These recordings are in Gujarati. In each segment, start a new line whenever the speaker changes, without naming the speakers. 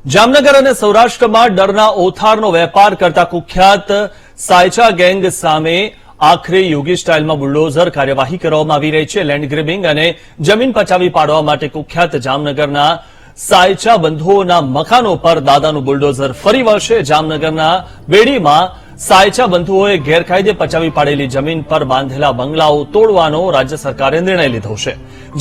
જામનગર અને સૌરાષ્ટ્રમાં ડરના ઓથારનો વેપાર કરતા કુખ્યાત સાયચા ગેંગ સામે આખરે યોગી સ્ટાઇલમાં બુલડોઝર કાર્યવાહી કરવામાં આવી રહી છે. લેન્ડ ગ્રેબિંગ અને જમીન પચાવી પાડવા માટે કુખ્યાત જામનગરના સાયચા બંધુઓના મકાનો પર દાદાનું બુલડોઝર ફરી વળશે. જામનગરના બેડીમાં સાયચા બંધુઓએ ગેરકાયદે પચાવી પાડેલી જમીન પર બાંધેલા બંગલાઓ તોડવાનો રાજ્ય સરકારે નિર્ણય લીધો છે.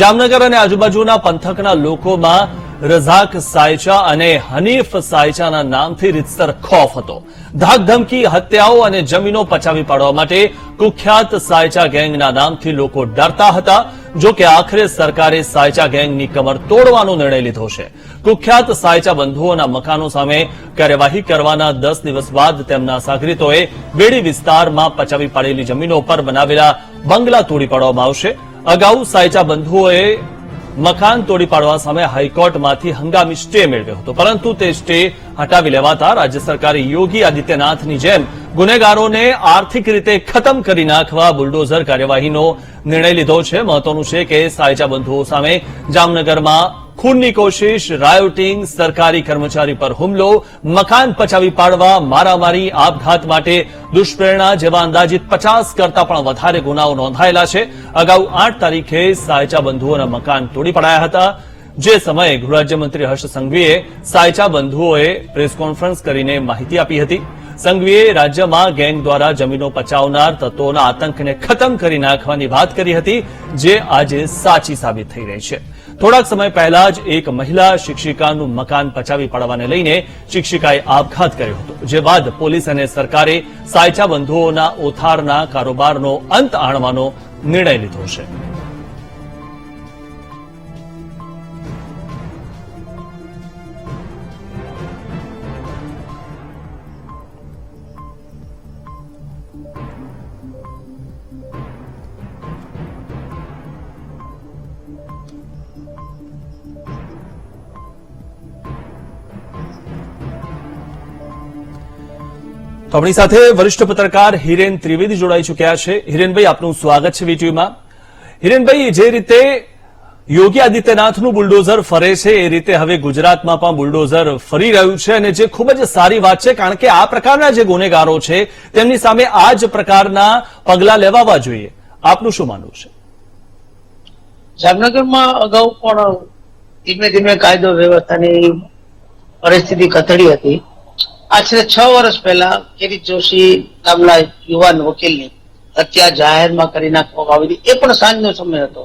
જામનગર અને આજુબાજુના પંથકના લોકોમાં રઝાક સાયચા અને હનીફ સાયચાના નામથી રીતસર ખોફ હતો. ધાકધમકી, હત્યાઓ અને જમીનો પચાવી પાડવા માટે કુખ્યાત સાયચા ગેંગના નામથી લોકો ડરતા હતા. જો કે આખરે સરકારે સાયચા ગેંગની કમર તોડવાનો નિર્ણય લીધો છે. કુખ્યાત સાયચા બંધુઓના મકાનો સામે કાર્યવાહી કરવાના 10 દિવસ બાદ તેમના સાગરીતોએ બેડી વિસ્તારમાં પચાવી પાડેલી જમીનો પર બનાવેલા બંગલા તોડી પાડવામાં આવશે. અગાઉ સાયચા બંધુઓએ મકાન તોડી પાડવા સામે હાઈકોર્ટમાંથી હંગામી સ્ટે મેળવ્યો હતો, પરંતુ તે સ્ટે હટાવી લેવાતા રાજ્ય સરકારે યોગી આદિત્યનાથની જેમ ગુનેગારોને આર્થિક રીતે ખતમ કરી નાખવા બુલડોઝર કાર્યવાહીનો નિર્ણય લીધો છે. મહત્વનું છે કે સાયચા બંધુઓ સામે જામનગરમાં ખૂનની કોશિશ, રાયોટિંગ, સરકારી કર્મચારી પર હુમલો, મકાન પચાવી પાડવા, મારામારી, આપઘાત માટે દુષ્પ્રેરણા જેવા અંદાજિત 50 કરતા પણ વધારે ગુનાઓ નોંધાયેલા છે. અગાઉ 8 તારીખે સાયચા બંધુઓના મકાન તોડી પડાયા હતા. જે સમયે ગૃહરાજ્યમંત્રી હર્ષ સંઘવીએ સાયચા બંધુઓએ પ્રેસ કોન્ફરન્સ કરીને માહિતી આપી હતી. સંઘવીએ રાજ્યમાં ગેંગ દ્વારા જમીનો પચાવનાર તત્વોના આતંકને ખતમ કરી નાખવાની વાત કરી હતી, જે આજે સાચી સાબિત થઈ રહી છે. થોડાક સમય પહેલા જ એક મહિલા શિક્ષિકાનું મકાન પચાવી પાડવાને લઈને શિક્ષિકાએ આપઘાત કર્યો હતો, જે બાદ પોલીસ અને સરકારે સાયચા બંધુઓના ઓથારના કારોબારનો અંત આણવાનો નિર્ણય લીધો છે. તો આપણી સાથે વરિષ્ઠ પત્રકાર હિરેન ત્રિવેદી જોડાઈ ચૂક્યા છે. હિરેનભાઈ, આપનું સ્વાગત છે વીટીવીમાં. હિરેનભાઈ, જે રીતે યોગી આદિત્યનાથનું બુલડોઝર ફરે છે એ રીતે હવે ગુજરાતમાં પણ બુલડોઝર ફરી રહ્યું છે, અને જે ખૂબ જ સારી વાત છે, કારણ કે આ પ્રકારના જે ગુનેગારો છે તેમની સામે આ જ પ્રકારના પગલા લેવાવા જોઈએ. આપનું શું માનવું છે?
જામનગરમાં અગાઉ પણ ધીમે ધીમે કાયદો વ્યવસ્થાની પરિસ્થિતિ કથળી હતી. આશરે 6 વર્ષ પહેલા કિરીટ જોશી નામના યુવાન વકીલની હત્યા જાહેરમાં કરી નાખવામાં આવી હતી. એ પણ સાંજનો સમય હતો.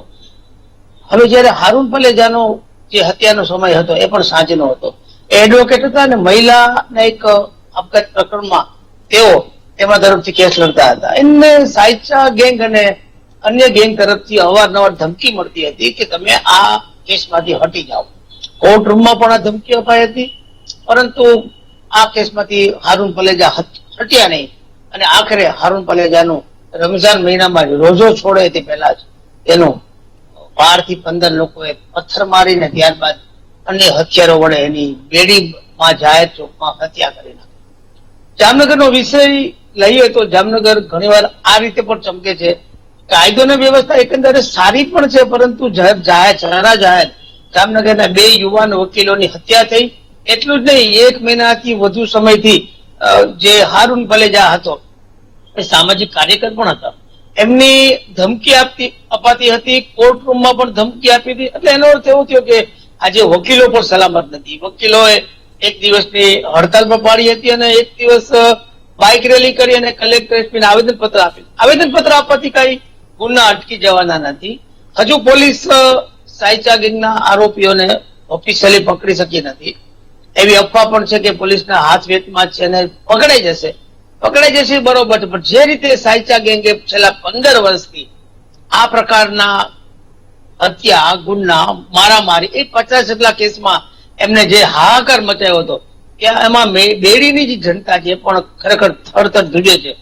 હવે જયારે હારૂન પલેજાનો જે હત્યાનો સમય હતો એ પણ સાંજનો હતો. એ એડવોકેટ હતા અને મહિલાના એક આપઘાત પ્રકરણમાં તેઓ એમના તરફથી કેસ લડતા હતા. એમને સાયચા ગેંગ અને અન્ય ગેંગ તરફથી અવારનવાર ધમકી મળતી હતી કે તમે આ કેસમાંથી હટી જાઓ. કોર્ટ રૂમમાં પણ આ ધમકી અપાઈ હતી, પરંતુ આ કેસમાંથી હારૂન પલેજા હટ્યા નહીં, અને આખરે હારૂન પલેજાનું રમઝાન મહિનામાં રોજો છોડે તે પહેલા જ એનું 12 થી 15 લોકોએ પથ્થર મારીને ત્યારબાદ અન્ય હથિયારો વડે એની બેડીમાં જાહેર ચોકમાં હત્યા કરી નાખી. જામનગરનો વિષય લઈએ તો જામનગર ઘણીવાર આ રીતે પણ ચમકે છે. કાયદોની વ્યવસ્થા એકંદરે સારી પણ છે, પરંતુ જાહેર જામનગરના 2 યુવાન વકીલોની હત્યા થઈ. એટલું જ નહીં, 1 મહિનાથી વધુ સમયથી જે હારૂન પલેજા હતો એ સામાજિક કાર્યકર પણ હતા. એમની ધમકી અપાતી હતી, કોર્ટ રૂમમાં પણ ધમકી આપી હતી. એટલે એનો અર્થ એવો થયો કે આજે વકીલો પણ સલામત નથી. વકીલોએ 1 દિવસની હડતાલ પર પાડી હતી અને 1 દિવસ બાઇક રેલી કરી અને કલેક્ટરેટને આવેદનપત્ર આપ્યું. આવેદનપત્ર આપવાથી કઈ ગુના અટકી જવાના નથી. હજુ પોલીસ સાયચા ગેંગના આરોપીઓને ઓફિશિયલી પકડી શકી નથી. એવી અફવા પણ છે કે પોલીસના હાથ વેતમાં છે અને પકડાઈ જશે બરોબર, પણ જે રીતે સાયચા ગેંગે છેલ્લા 15 વર્ષથી આ પ્રકારના હત્યા, ગુના, મારામારી, એ 50 જેટલા કેસમાં એમને જે હાહાકાર મચાવ્યો હતો કે એમાં બેડીની જે જનતા છે પણ ખરેખર થરથર ધ્રુજે છે.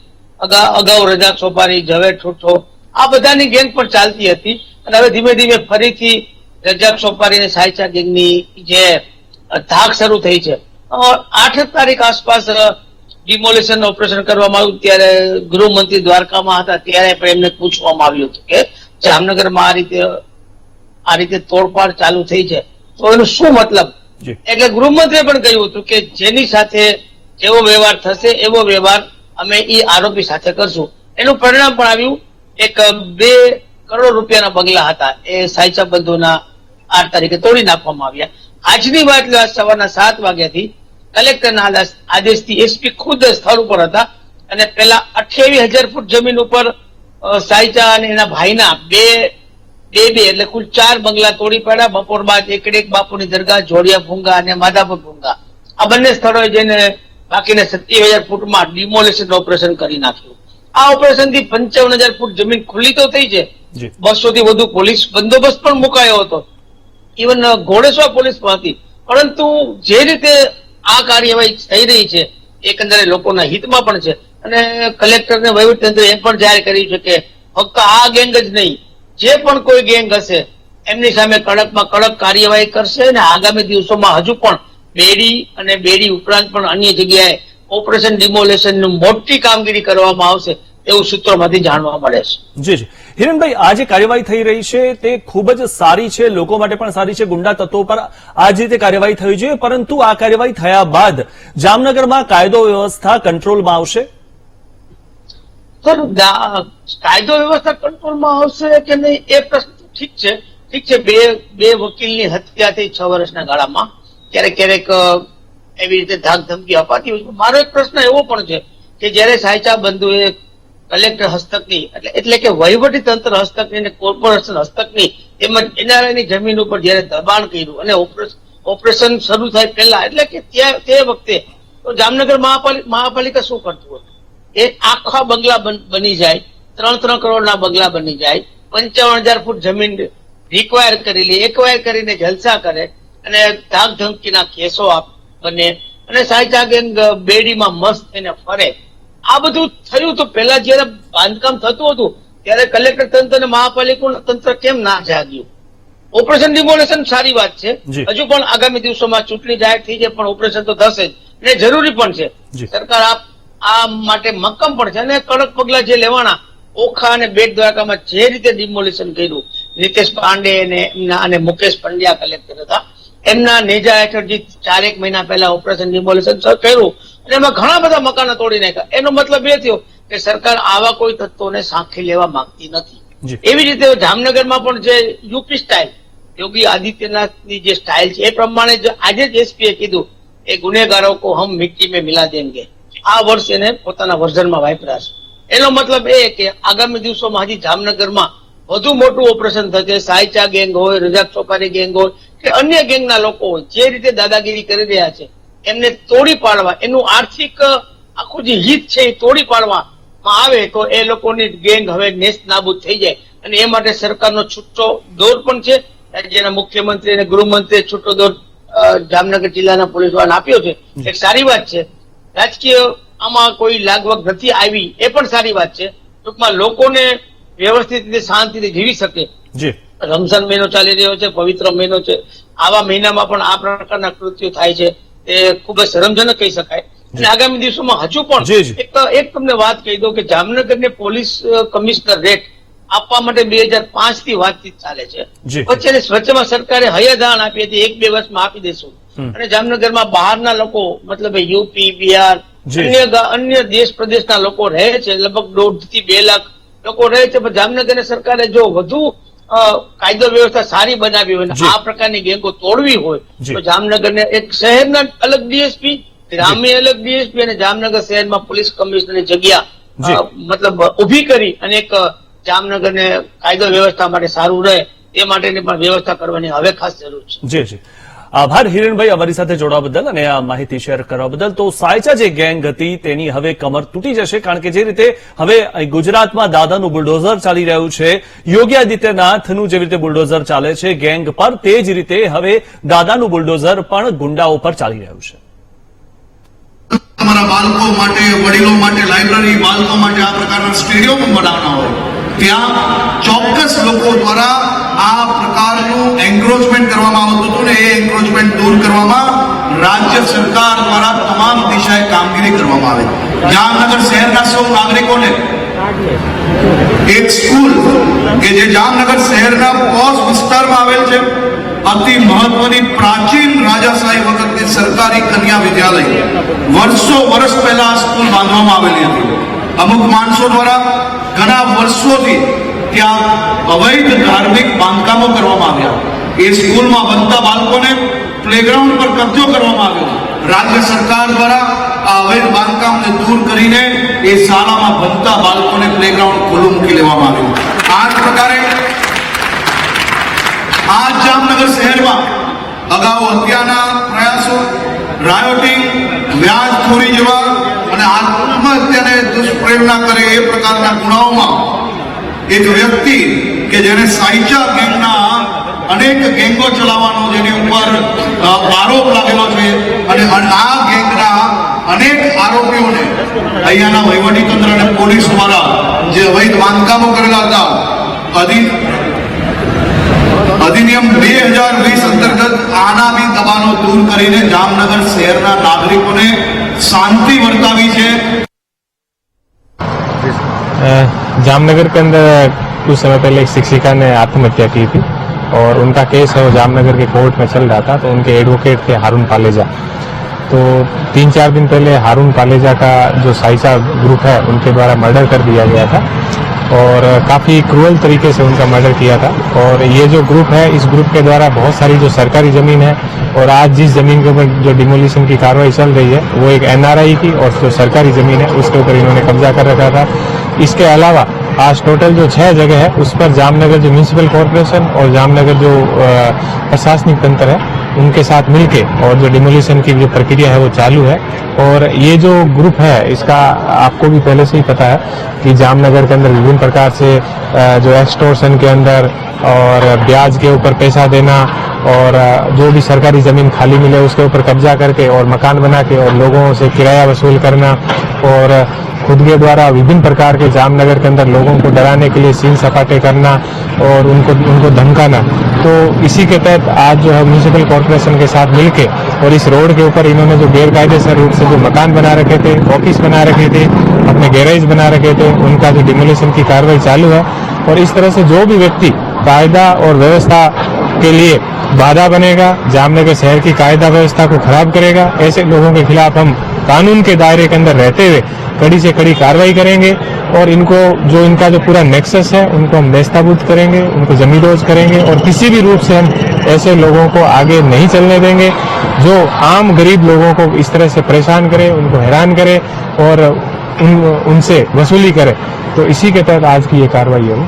અગાઉ રઝાક સોપારી, ઝવેર ઠુઠ્ઠો, આ બધાની ગેંગ પણ ચાલતી હતી, અને હવે ધીમે ધીમે ફરીથી રઝાક સોપારી અને સાયચા ગેંગની જે ધાક શરૂ થઈ છે. 8 તારીખ આસપાસ ડિમોલિશન ઓપરેશન કરવામાં આવ્યું, ત્યારે ગૃહમંત્રી દ્વારકામાં હતા, ત્યારે પણ એમને પૂછવામાં આવ્યું હતું કે જામનગરમાં આ રીતે તોડપાડ ચાલુ થઈ છે તો એનું શું મતલબ?
જી.
એટલે ગૃહમંત્રીએ પણ કહ્યું હતું કે જેની સાથે જેવો વ્યવહાર થશે એવો વ્યવહાર અમે એ આરોપી સાથે કરશું. એનું પરિણામ પણ આવ્યું. એક 2 કરોડ રૂપિયાના બંગલા હતા એ સાયચા બંધુના 8 તારીખે તોડી નાખવામાં આવ્યા. આજની વાત લો, આજ સવારના 7 વાગ્યાથી કલેક્ટરના આદેશથી એસપી ખુદ સ્થળ ઉપર હતા અને પેલા 28,000 ફૂટ જમીન ઉપર સાયચા અને એના ભાઈના બે એટલે કુલ 4 બંગલા તોડી પાડ્યા. બપોર બાદ એકડેક બાપુની દરગાહ, જોડિયા ભૂંગા અને માધાપુર ભૂંગા આ બંને સ્થળોએ જઈને બાકીના 27,000 ફૂટમાં ડિમોલિશન ઓપરેશન કરી નાખ્યું. આ ઓપરેશનથી 55,000 ફૂટ જમીન ખુલ્લી તો થઈ છે.
જી.
200 થી વધુ પોલીસ બંદોબસ્ત પણ મુકાયો હતો. ઇવન ઘોડેસવા પોલીસ પણ હતી. પરંતુ જે રીતે આ કાર્યવાહી થઈ રહી છે એકંદરે લોકોના હિતમાં પણ છે અને કલેક્ટર ને વહીવટીતંત્રે એ પણ જાહેર કર્યું છે કે ફક્ત આ ગેંગ જ નહીં, જે પણ કોઈ ગેંગ હશે એમની સામે કડકમાં કડક કાર્યવાહી કરશે અને આગામી દિવસોમાં હજુ પણ બેડી અને બેડી ઉપરાંત પણ અન્ય જગ્યાએ ઓપરેશન ડિમોલેશનની મોટી કામગીરી કરવામાં આવશે એવું સૂત્રોમાંથી જાણવા મળે છે.
જી જી હિરેનભાઈ, આ જે કાર્યવાહી થઈ રહી છે તે ખૂબ જ સારી છે, લોકો માટે પણ સારી છે. ગુંડા તત્વો પર આ જ રીતે કાર્યવાહી થવી જોઈએ, પરંતુ આ કાર્યવાહી થયા બાદ જામનગરમાં કાયદો વ્યવસ્થા કંટ્રોલમાં આવશે?
કાયદો વ્યવસ્થા કંટ્રોલમાં આવશે કે નહીં એ પ્રશ્ન ઠીક છે. બે વકીલની હત્યા થઈ 6 વર્ષના ગાળામાં, ક્યારેક એવી રીતે ધાક ધમકી અપાતી હોય છે. મારો એક પ્રશ્ન એવો પણ છે કે જયારે સાયચા બંધુએ કલેક્ટર હસ્તકની એટલે કે વહીવટી તંત્ર હસ્તકની અને કોર્પોરેશન હસ્તકની તેમજ એનઆરઆઈની જમીન ઉપર જયારે દબાણ કર્યું અને ઓપરેશન શરૂ થાય પહેલા એટલે કે તે વખતે તો જામનગર મહાપાલિકા શું કરતું હતું? એ આખા બંગલા બની જાય, 3 કરોડના બંગલા બની જાય, 55,000 ફૂટ જમીન રિક્વાયર કરી લે, એક્વાયર કરીને જલસા કરે અને ધાક ધમકીના કેસો બને અને સાયચા ગેંગ બેડીમાં મસ્ત થઈને ફરે. આ બધું થયું તો પહેલા જયારે બાંધકામ થતું હતું ત્યારે કલેક્ટર તંત્ર અને મહાપાલિકાનું તંત્ર કેમ ના જાગ્યું? ઓપરેશન ડિમોલેશન સારી વાત છે. હજુ પણ આગામી દિવસોમાં ચૂંટણી જાહેર થઈ જાય પણ ઓપરેશન તો થશે જ અને જરૂરી પણ છે. સરકાર આ માટે મક્કમ પણ છે અને કડક પગલા જે લેવાના, ઓખા અને બેટ દ્વારકામાં જે રીતે ડિમોલિશન કર્યું, નીતેશ પાંડે અને મુકેશ પંડ્યા કલેક્ટર હતા, એમના નેજા હેઠળ જે 4 મહિના પહેલા ઓપરેશન ડિમોલિશન કર્યું અને એમાં ઘણા બધા મકાનો તોડી નાખ્યા. એનો મતલબ એ થયો કે સરકાર આવા કોઈ તત્વોને સાંખી લેવા માંગતી નથી. એવી રીતે જામનગરમાં પણ જે યુપી સ્ટાઇલ, યોગી આદિત્યનાથની જે સ્ટાઇલ છે એ પ્રમાણે આજે જ એસપીએ કીધું એ ગુનેગારો કો હમ મિટ્ટી में मिला देंगे. આ વર્ષ એને પોતાના વર્ઝનમાં વાપર્યા છે. એનો મતલબ એ કે આગામી દિવસોમાં હજી જામનગરમાં વધુ મોટું ઓપરેશન થશે. સાયચા ગેંગ હોય, રજાક ચોકારી ગેંગ હોય કે અન્ય ગેંગના લોકો હોય, જે રીતે દાદાગીરી કરી રહ્યા છે એમને તોડી પાડવા, એનું આર્થિક આખું જે હિત છે એ તોડી પાડવામાં આવે તો એ લોકોની ગેંગ હવે નેસ્ત નાબૂદ થઈ જાય અને એ માટે સરકારનો છૂટો દોર પણ છે. રાજ્યના મુખ્યમંત્રી અને ગૃહમંત્રીએ છૂટો દોર જામનગર જિલ્લાના પોલીસ વાળાને આપ્યો છે. એક સારી વાત છે. રાજકીય આમાં કોઈ લાગવગ નથી આવી એ પણ સારી વાત છે. ટૂંકમાં લોકોને વ્યવસ્થિત રીતે શાંતિથી જીવી શકે. રમઝાન મહિનો ચાલી રહ્યો છે, પવિત્ર મહિનો છે. આવા મહિનામાં પણ આ પ્રકારના કૃત્યો થાય છે એ ખૂબ જ શરમજનક કહી શકાય. અને આગામી દિવસોમાં હજુ પણ એક તમને વાત કહી દઉં કે જામનગરને પોલીસ કમિશનર રેટ આપવા માટે 2005 થી વાતચીત ચાલે છે. વચ્ચે વચ્ચેમાં સરકારે હૈયાધારણ આપી હતી 1-2 વર્ષમાં આપી દેશું અને જામનગરમાં બહારના લોકો મતલબ યુપી, બિહાર, અન્ય દેશ પ્રદેશના લોકો રહે છે. લગભગ 1.5 થી 2 લાખ લોકો રહે છે. પણ જામનગરની સરકારે જો વધુ કાયદો વ્યવસ્થા સારી બનાવી હોય આ પ્રકારની ગેંગો તોડવી હોય તો જામનગરને એક શહેરના અલગ ડીએસપી, ગ્રામ્ય અલગ ડીએસપી અને જામનગર શહેરમાં પોલીસ કમિશનરની જગ્યા મતલબ ઉભી કરી અને એક જામનગરને કાયદો વ્યવસ્થા માટે સારું રહે એ માટેની પણ વ્યવસ્થા કરવાની હવે ખાસ જરૂર છે.
જી જી, આભાર હિરેનભાઈ અમારી સાથે જોડાવા બદલ અને આ માહિતી શેર કરવા બદલ. તો સાયચા જે ગેંગ હતી તેની હવે કમર તૂટી જશે, કારણ કે જે રીતે હવે ગુજરાતમાં દાદાનું બુલડોઝર ચાલી રહ્યું છે, યોગી આદિત્યનાથનું જેવી રીતે બુલડોઝર ચાલે છે ગેંગ પર, તે જ રીતે હવે દાદાનું બુલડોઝર પણ ગુંડાઓ પર ચાલી રહ્યું છે.
અમારા બાળકો માટે, વડીલો માટે લાઇબ્રેરી, બાળકો માટે આ પ્રકારના સ્ટેડિયમ બનાવવાના હોય ત્યાં ચોક્કસ લોકો દ્વારા આ પ્રકારનું એન્ક્રોચમેન્ટ કરવામાં આવતું હતું ને એ એન્ક્રોચમેન્ટ દૂર કરવામાં રાજ્ય સરકાર દ્વારા તમામ દિશાએ કામગીરી કરવામાં આવે. જામનગર શહેરના સૌ નાગરિકોને એક સ્કૂલ કે જે જામનગર શહેરના પોશ વિસ્તારમાં આવેલ છે, અતિ મહત્વની પ્રાચીન રાજાશાહી વર્ષો વર્ષ પહેલા આ સ્કૂલ બાંધવામાં આવેલી હતી. અમુક માણસો દ્વારા ઘણા વર્ષોથી ત્યાં અવૈધ ધાર્મિક બાંધકામો કરવામાં આવ્યા. એ સ્કૂલમાં ભણતા બાળકોને પ્લેગ્રાઉન્ડ પર કબજો કરવામાં આવ્યો. રાજ્ય સરકાર દ્વારા આ અવૈધ બાંધકામને દૂર કરીને એ શાળામાં ભણતા બાળકોને પ્લેગ્રાઉન્ડ ખુલ્લું મૂકી લેવામાં આવ્યું. આ જ પ્રકારે આ જામનગર શહેરમાં અગાઉ હત્યાના પ્રયાસો, રાયોટિંગ, વ્યાજખોરી જેવા અને આત્મહત્યાને દુષ્પ્રેરણા કરે એ પ્રકારના ગુનાઓમાં એક વ્યક્તિ કે જેને સાયચા ગેંગના અનેક ગેંગો ચલાવવાનો જેની ઉપર આરોપ લાગેલો છે અને આ ગેંગના અનેક આરોપીઓને અહીંયાના વહીવટીતંત્ર અને પોલીસ દ્વારા જે અવૈધ બાંધકામો કરેલા હતા અધિનિયમ 2020 અંતર્ગત આના બી દબાણો દૂર કરીને જામનગર શહેરના નાગરિકોને શાંતિ વર્તાવી છે.
जामनगर के अंदर कुछ समय पहले एक शिक्षिका ने आत्महत्या की थी और उनका केस है वो जामनगर के कोर्ट में चल रहा था. तो उनके एडवोकेट थे हारून पालेजा. तो 3-4 दिन पहले हारून पालेजा का जो साइचा ग्रुप है उनके द्वारा मर्डर कर दिया गया था और काफ़ी क्रूअल तरीके से उनका मर्डर किया था. और ये जो ग्रुप है, इस ग्रुप के द्वारा बहुत सारी जो सरकारी ज़मीन है और आज जिस ज़मीन के ऊपर जो डिमोलिशन की कार्रवाई चल रही है वो एक NRI की और जो सरकारी ज़मीन है उसके ऊपर इन्होंने कब्जा कर रखा था. इसके अलावा आज टोटल जो 6 जगह है उस पर जामनगर जो म्यूनिसिपल कॉरपोरेशन और जामनगर जो प्रशासनिक तंत्र है उनके साथ मिलके और जो डिमोलिशन की जो प्रक्रिया है वो चालू है. और ये जो ग्रुप है इसका आपको भी पहले से ही पता है कि जामनगर के अंदर विभिन्न प्रकार से जो एक्सटॉर्शन के अंदर और ब्याज के ऊपर पैसा देना और जो भी सरकारी ज़मीन खाली मिले उसके ऊपर कब्जा करके और मकान बना के और लोगों से किराया वसूल करना और खुद के द्वारा विभिन्न प्रकार के जामनगर के अंदर लोगों को डराने के लिए सीन सपाटे करना और उनको धमकाना. तो इसी के तहत आज जो है म्यूनिसिपल कॉरपोरेशन के साथ मिलके और इस रोड के ऊपर इन्होंने जो गैरकायदेसर रूप से जो मकान बना रखे थे, ऑफिस बना रखे थे, अपने गैरेज बना रखे थे, उनका जो डिमोलिशन की कार्रवाई चालू है. और इस तरह से जो भी व्यक्ति कायदा और व्यवस्था के लिए बाधा बनेगा, जामनगर शहर की कायदा व्यवस्था को खराब करेगा, ऐसे लोगों के खिलाफ हम कानून के दायरे के अंदर रहते हुए कड़ी से कड़ी कार्रवाई करेंगे और इनको जो इनका जो पूरा नेक्सस है उनको हम नेस्ताबूद करेंगे, उनको जमींदोज करेंगे और किसी भी रूप से हम ऐसे लोगों को आगे नहीं चलने देंगे जो आम गरीब लोगों को इस तरह से परेशान करे, उनको हैरान करे और उनसे वसूली करे. तो इसी के तहत आज की ये कार्रवाई है.